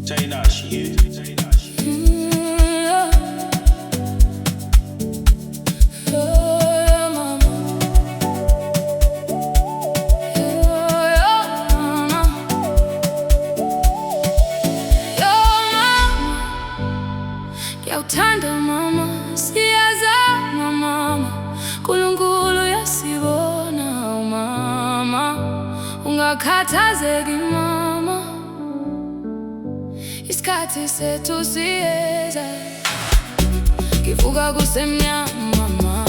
China shit. Uthanda mama, siyazama mama, Nkulunkulu yasibona mama, ungakhathazeki mama, isikhathi sethu siyeza. Ngivuka kusemnyama mama,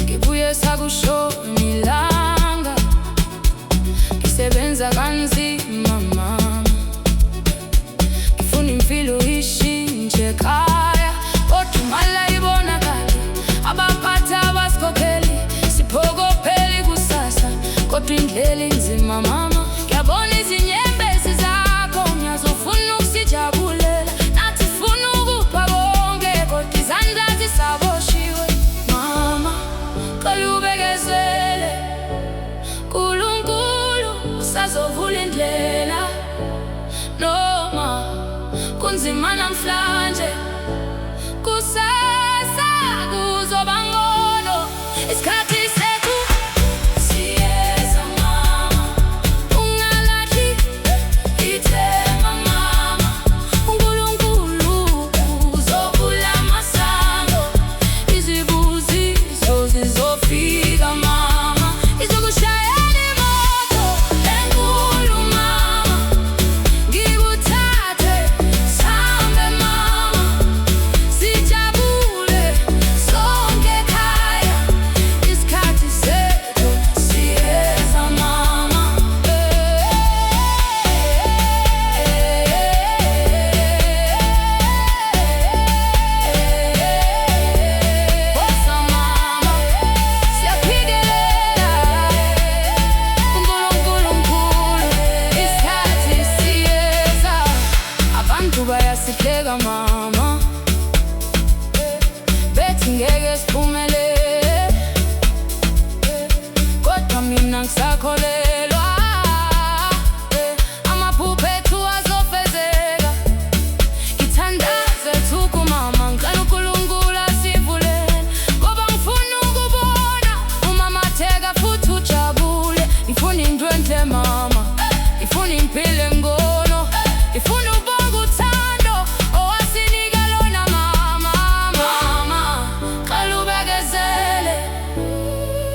ngibuye sakushona ilanga, ngisebenza kanzima mama, ngifuna impilo ishintshe ekhaya, kodwa imali ayibonakali, abaphathi abasikhokheli, siphokophele kusasa, kodwa indlela inzima mama. Ngiyabona izinyembezi zakho, ngiyazofuna ukusijabulela, nathi sifuna ukupha konke, kodwa izandla zisaboshiwe mama. Cela ubekezele, Nkulunkulu usazovula indlela, noma kunzima namhlanje, kusasa kuzoba ngcono. Isikhathi sethu siyeza mama, ungalahli ithemba mama, uNkulunkulu uzovula amasango, izibusiso zizofika mama, izokushayela imoto enkulu mama, ngikuthathe sihambe mama, sijabule sonke ekhaya. Isikhathi sethu siyeza mama, Woza mama, siyaphikelela, uNkulunkulu mkhulu, isikhathi siyeza. Abantu bayasihleka mama, bethi ngeke siphumelele, kodwa mina ngisakholelwa, amaphupho ethu azofezeka. Ngithandaze thuku mama, ngicela uNkulunkulu asivulele, ngoba ngifuna ukubona umamatheka futhi ujabule. Ngifuna into enhle mama, ngifuna impilo engcono, ngifuna ukubonga uthando owasinika lona mama. Mama, cela ubekezele,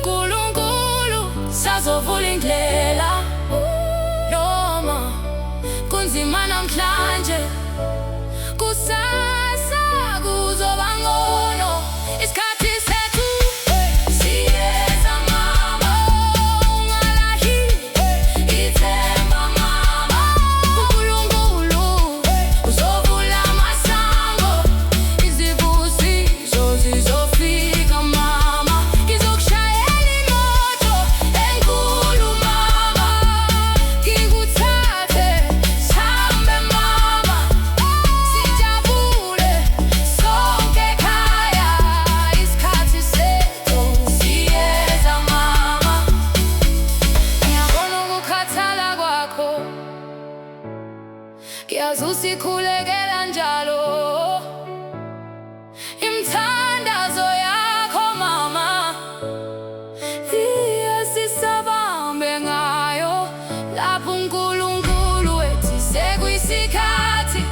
Nkulunkulu usazovula indlela, noma kunzima namhlanje, kusasa kuzoba ngcono. Isikhathi sethu siyeza mama, ungalahli ithemba mama, uNkulunkulu uzovula amasango, izibusiso zizofika mama, ngizokushayela imoto enkulu mama, ngikuthathe sihambe mama, sijabule sonke ekhaya. Isikhathi sethu siyeza mama, ngiyabona ukukhathala kwakho, ngiyazi usikhulekela njalo, imithandazo yakho mama, sisabambe ngayo, lapho uNkulunkulu ethi sekuyisikhathi,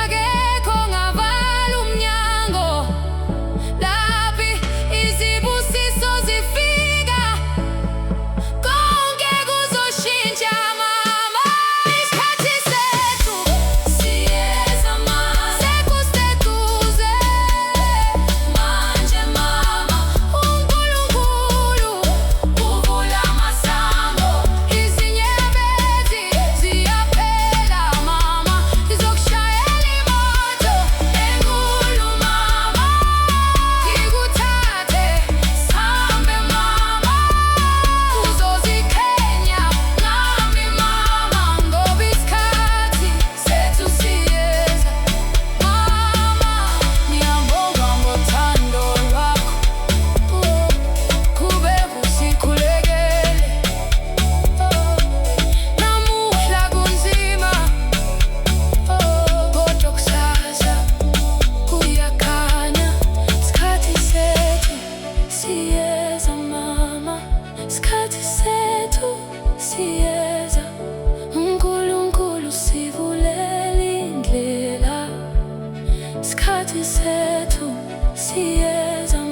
akekho ongavala umnyango, laphi izibusiso zifika, konke kuzoshintsha mama. Isikhathi sethu siyeza Isikhathi sethu siyeza